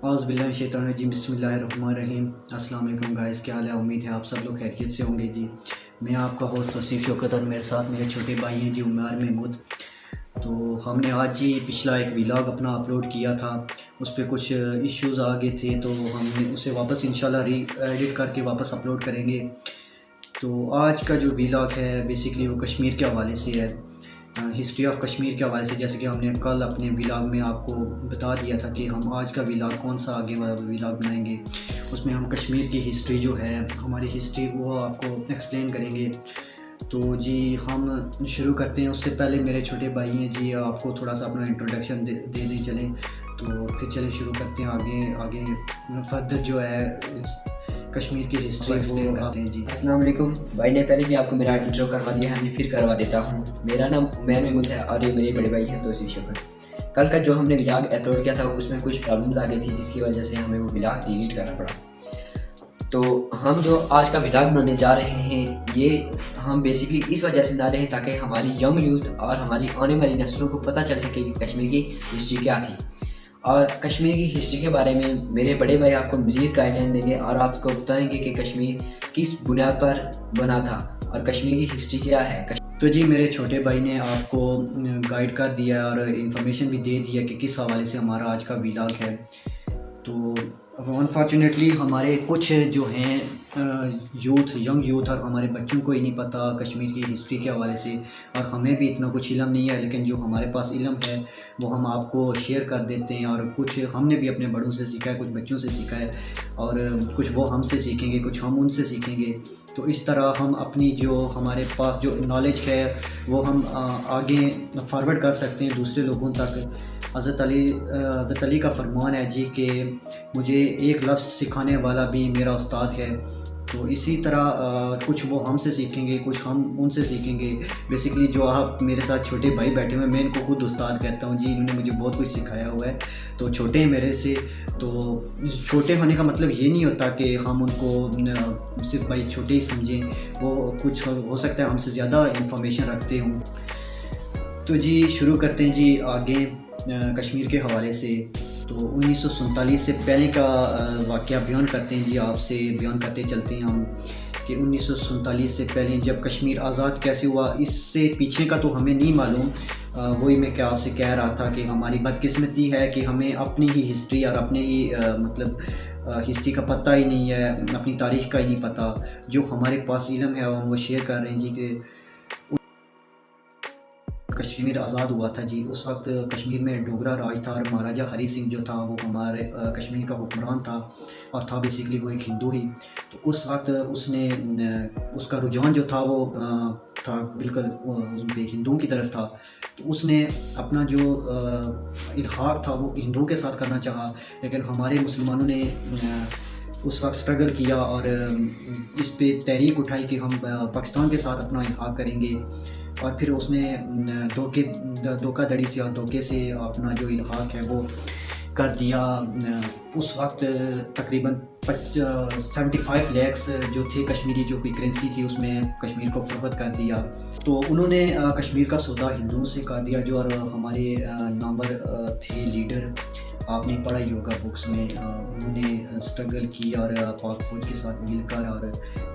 اعوذ باللہ من الشیطان الرجیم، بسم اللہ الرحمن الرحیم۔ السلام علیکم گائز، کیا حال ہے؟ امید ہے آپ سب لوگ خیریت سے ہوں گے جی۔ میں آپ کا ہوسٹ توصیف شوکت اور میرے ساتھ میرے چھوٹے بھائی ہیں جی عمار محمود۔ تو ہم نے آج جی پچھلا ایک ولاگ اپنا اپلوڈ کیا تھا، اس پہ کچھ ایشوز آ گئے تھے تو ہم نے اسے واپس انشاءاللہ ری ایڈٹ کر کے واپس اپلوڈ کریں گے۔ تو آج کا جو ولاگ ہے بیسکلی وہ کشمیر کے حوالے سے ہے، ہسٹری آف کشمیر کے حوالے سے۔ جیسے کہ ہم نے کل اپنے ولاگ میں آپ کو بتا دیا تھا کہ ہم آج کا ولاگ کون سا آگے والا ولاگ بنائیں گے، اس میں ہم کشمیر کی ہسٹری جو ہے، ہماری ہسٹری وہ آپ کو ایکسپلین کریں گے۔ تو جی ہم شروع کرتے ہیں۔ اس سے پہلے میرے چھوٹے بھائی ہیں جی، آپ کو تھوڑا سا اپنا انٹروڈکشن دے دیں چلیں، تو پھر چلیں شروع کرتے ہیں آگے فردر جو ہے کشمیر کی ہسٹری ایکسپلین کرتے ہیں جی۔ السلام علیکم بھائی نے پہلے بھی آپ کو میرا انٹرو کروا دیا ہے، میں پھر کروا دیتا ہوں۔ میرا نام عمیر محمود ہے اور یہ میرے بڑے بھائی ہیں توصیف شوکت۔ کل کا جو ہم نے ولاگ اپلوڈ کیا تھا اس میں کچھ پرابلمز آ گئی تھی جس کی وجہ سے ہمیں وہ ولاگ ڈیلیٹ کرنا پڑا۔ تو ہم جو آج کا ولاگ بنانے جا رہے ہیں یہ ہم بیسکلی اس وجہ سے بنا رہے ہیں تاکہ ہماری ینگ یوتھ اور ہماری آنے والی نسلوں کو پتہ چل سکے کہ کشمیر کی ہسٹری کیا تھی، اور کشمیر کی ہسٹری کے بارے میں میرے بڑے بھائی آپ کو مزید گائیڈ لائن دیں گے اور آپ کو بتائیں گے کہ کشمیر کس بنیاد پر بنا تھا اور کشمیر کی ہسٹری کیا ہے۔ تو جی میرے چھوٹے بھائی نے آپ کو گائیڈ کر دیا اور انفارمیشن بھی دے دیا کہ کس حوالے سے ہمارا آج کا ولاگ ہے۔ تو انفارچونیٹلی ہمارے کچھ جو ہیں ینگ یوتھ اور ہمارے بچوں کو ہی نہیں پتہ کشمیر کی ہسٹری کے حوالے سے، اور ہمیں بھی اتنا کچھ علم نہیں ہے، لیکن جو ہمارے پاس علم ہے وہ ہم آپ کو شیئر کر دیتے ہیں، اور کچھ ہم نے بھی اپنے بڑوں سے سیکھا ہے، کچھ بچوں سے سیکھا ہے، اور کچھ وہ ہم سے سیکھیں گے، کچھ ہم ان سے سیکھیں گے۔ تو اس طرح ہم اپنی جو ہمارے پاس جو نالج ہے وہ ہم آگے فارورڈ کر سکتے ہیں دوسرے لوگوں تک۔ حضرت علی کا فرمان ہے جی کہ مجھے ایک لفظ سکھانے والا بھی میرا استاد ہے۔ تو اسی طرح کچھ وہ ہم سے سیکھیں گے، کچھ ہم ان سے سیکھیں گے۔ بیسکلی جو آپ میرے ساتھ چھوٹے بھائی بیٹھے ہوئے ہیں، میں ان کو خود استاد کہتا ہوں جی، انہوں نے مجھے بہت کچھ سکھایا ہوا ہے۔ تو چھوٹے ہیں میرے سے، تو چھوٹے ہونے کا مطلب یہ نہیں ہوتا کہ ہم ان کو صرف بھائی چھوٹے ہی سمجھیں، وہ کچھ ہو سکتا ہے ہم سے زیادہ انفارمیشن رکھتے ہوں۔ تو جی شروع کرتے ہیں جی آگے کشمیر کے حوالے سے۔ تو 1947 سے پہلے کا واقعہ بیان کرتے ہیں جی، آپ سے بیان کرتے چلتے ہیں ہم کہ 1947 سے پہلے جب کشمیر آزاد کیسے ہوا، اس سے پیچھے کا تو ہمیں نہیں معلوم۔ وہی میں کہ آپ سے کہہ رہا تھا کہ ہماری بدقسمتی ہے کہ ہمیں اپنی ہی ہسٹری اور اپنے ہی ہسٹری کا پتہ ہی نہیں ہے، اپنی تاریخ کا ہی نہیں پتہ۔ جو ہمارے پاس علم ہے ہم وہ شیئر کر رہے ہیں جی کہ کشمیر آزاد ہوا تھا جی، اس وقت کشمیر میں ڈوگرا راج تھا، اور مہاراجہ ہری سنگھ جو تھا وہ ہمارے کشمیر کا حکمران تھا، اور تھا بیسکلی وہ ایک ہندو ہی۔ تو اس وقت اس کا رجحان جو تھا وہ تھا بالکل ہندوؤں کی طرف تھا۔ تو اس نے اپنا جو الحاق تھا وہ ہندوؤں کے ساتھ کرنا چاہا، لیکن ہمارے مسلمانوں نے اس وقت اسٹرگل کیا اور اس پہ تحریک اٹھائی کہ ہم پاکستان کے ساتھ اپنا الحاق کریں گے، اور پھر اس نے دھوکہ دڑی سے اور دھوکے سے اپنا جو الحاق ہے وہ کر دیا۔ اس وقت تقریباً 75 لاکھ جو تھے کشمیری جو کوئی کرنسی تھی اس میں کشمیر کو فروخت کر دیا۔ تو انہوں نے کشمیر کا سودا ہندوؤں سے کر دیا، جو اور ہمارے نامور تھے لیڈر، آپ نے پڑھا ہی ہوگا بکس میں، انہوں نے اسٹرگل کی اور پاک فوج کے ساتھ مل کر اور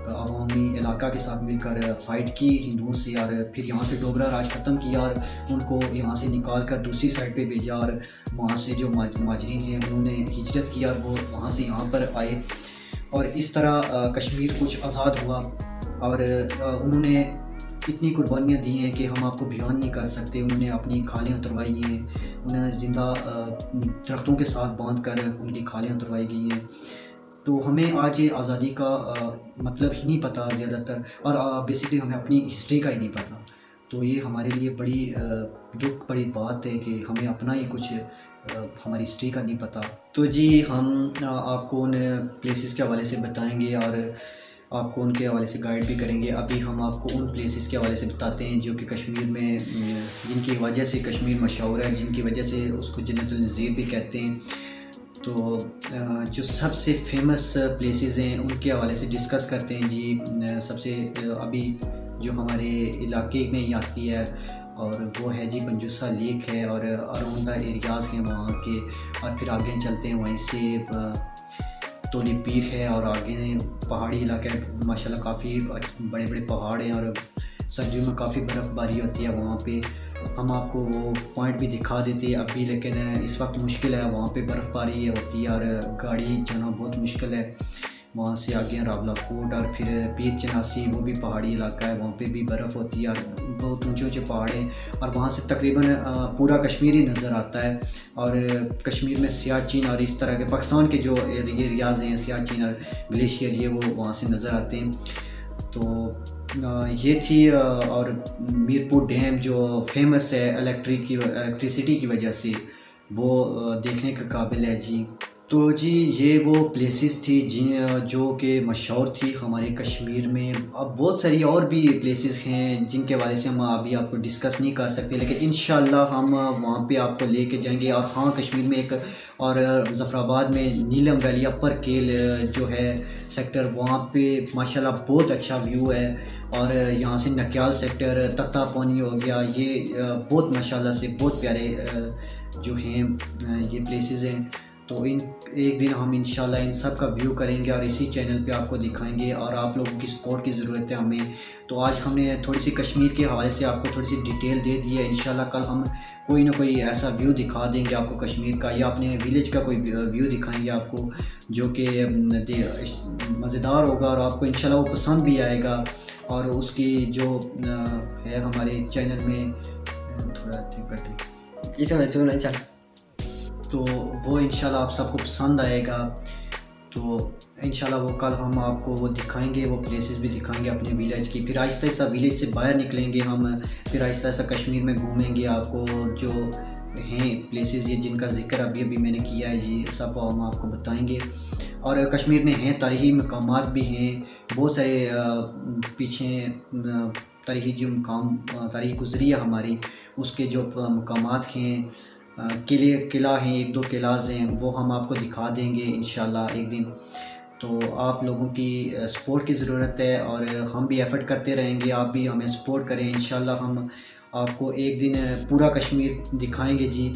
عوامی علاقہ کے ساتھ مل کر فائٹ کی ہندوؤں سے، اور پھر یہاں سے ڈوگرا راج ختم کیا اور ان کو یہاں سے نکال کر دوسری سائڈ پہ بھیجا، اور وہاں سے جو مہاجرین ہیں انہوں نے ہجرت کیا اور وہ وہاں سے یہاں پر آئے، اور اس طرح کشمیر کچھ آزاد ہوا۔ اور انہوں نے اتنی قربانیاں دی ہیں کہ ہم آپ کو بیان نہیں کر سکتے۔ انہوں نے اپنی کھالیں اتروائی ہیں، انہیں زندہ درختوں کے ساتھ باندھ کر ان کی کھالیں اتروائی گئی ہیں۔ تو ہمیں آج آزادی کا مطلب ہی نہیں پتہ زیادہ تر، اور بیسکلی ہمیں اپنی ہسٹری کا ہی نہیں پتہ۔ تو یہ ہمارے لیے بڑی بات ہے کہ ہمیں اپنا ہی کچھ ہماری ہسٹری کا نہیں پتہ۔ تو جی ہم آپ کو ان پلیسز کے حوالے سے بتائیں گے اور آپ کو ان کے حوالے سے گائیڈ بھی کریں گے۔ ابھی ہم آپ کو ان پلیسز کے حوالے سے بتاتے ہیں جو کہ کشمیر میں جن کی وجہ سے کشمیر مشہور ہے، جن کی وجہ سے اس کو جنت النظیر بھی کہتے ہیں۔ تو جو سب سے فیمس پلیسز ہیں ان کے حوالے سے ڈسکس کرتے ہیں جی۔ سب سے ابھی جو ہمارے علاقے میں ہی آتی ہے اور وہ ہے جی بنجوسا لیک ہے اور اراؤنڈ ایریاز ہیں وہاں کے. اور پھر آگے چلتے ہیں وہیں سے تولی پیر ہے اور آگے پہاڑی علاقہ ہے ماشاءاللہ, کافی بڑے بڑے پہاڑ ہیں اور سردیوں میں کافی برف باری ہوتی ہے وہاں پہ. ہم آپ کو وہ پوائنٹ بھی دکھا دیتے ہیں ابھی, لیکن اس وقت مشکل ہے وہاں پہ برف باری ہوتی ہے اور گاڑی جانا بہت مشکل ہے. وہاں سے آگے راولا کوٹ اور پھر پیر چناسی, وہ بھی پہاڑی علاقہ ہے, وہاں پہ بھی برف ہوتی ہے اور بہت اونچے اونچے پہاڑ ہیں. اور وہاں سے تقریباً پورا کشمیر ہی نظر آتا ہے. اور کشمیر میں سیاچین اور اس طرح کے پاکستان کے جو ایریاز ہیں سیاچین اور گلیشیئر, یہ وہ وہاں سے نظر آتے ہیں. تو یہ تھی. اور میرپور ڈیم جو فیمس ہے الیکٹریسٹی کی وجہ سے, وہ دیکھنے کے قابل ہے جی. تو جی یہ وہ پلیسز تھی جو کہ مشہور تھی ہمارے کشمیر میں. اب بہت ساری اور بھی پلیسز ہیں جن کے حوالے سے ہم ابھی آپ کو ڈسکس نہیں کر سکتے, لیکن انشاءاللہ ہم وہاں پہ آپ کو لے کے جائیں گے. اور ہاں, کشمیر میں ایک اور ظفر آباد میں نیلم ویلی اپر کیل جو ہے سیکٹر, وہاں پہ ماشاءاللہ بہت اچھا ویو ہے. اور یہاں سے نکیال سیکٹر, تختہ پانی ہو گیا, یہ بہت ماشاءاللہ سے بہت پیارے جو ہیں یہ پلیسز ہیں. تو ایک دن ہم انشاءاللہ ان سب کا ویو کریں گے اور اسی چینل پہ آپ کو دکھائیں گے. اور آپ لوگوں کی سپورٹ کی ضرورت ہے ہمیں. تو آج ہم نے تھوڑی سی کشمیر کے حوالے سے آپ کو تھوڑی سی ڈیٹیل دے دی ہے. انشاءاللہ کل ہم کوئی نہ کوئی ایسا ویو دکھا دیں گے آپ کو کشمیر کا, یا اپنے ویلیج کا کوئی ویو دکھائیں گے آپ کو جو کہ مزیدار ہوگا اور آپ کو انشاءاللہ وہ پسند بھی آئے گا. اور اس کی جو ہے ہمارے چینل میں تھوڑا تو وہ انشاءاللہ آپ سب کو پسند آئے گا. تو انشاءاللہ وہ کل ہم آپ کو وہ دکھائیں گے, وہ پلیسز بھی دکھائیں گے اپنے ویلیج کی. پھر آہستہ آہستہ ویلیج سے باہر نکلیں گے ہم, پھر آہستہ آہستہ کشمیر میں گھومیں گے. آپ کو جو ہیں پلیسز یہ جن کا ذکر ابھی میں نے کیا ہے جی, سب ہم آپ کو بتائیں گے. اور کشمیر میں ہیں تاریخی مقامات بھی ہیں بہت سارے, پیچھے تاریخی جو تاریخ گزری ہے ہماری, اس کے جو مقامات ہیں, قلعہ ہیں, 1-2 قلعہ ہیں, وہ ہم آپ کو دکھا دیں گے انشاءاللہ ایک دن. تو آپ لوگوں کی سپورٹ کی ضرورت ہے اور ہم بھی ایفرٹ کرتے رہیں گے, آپ بھی ہمیں سپورٹ کریں. انشاءاللہ ہم آپ کو ایک دن پورا کشمیر دکھائیں گے جی.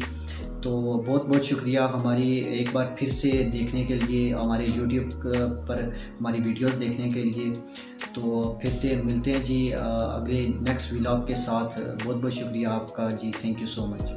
تو بہت بہت شکریہ ہماری ایک بار پھر سے دیکھنے کے لیے, ہمارے یوٹیوب پر ہماری ویڈیوز دیکھنے کے لیے. تو پھر ملتے ہیں جی اگلے نیکسٹ ولاگ کے ساتھ. بہت بہت شکریہ آپ کا جی, تھینک یو سو مچ.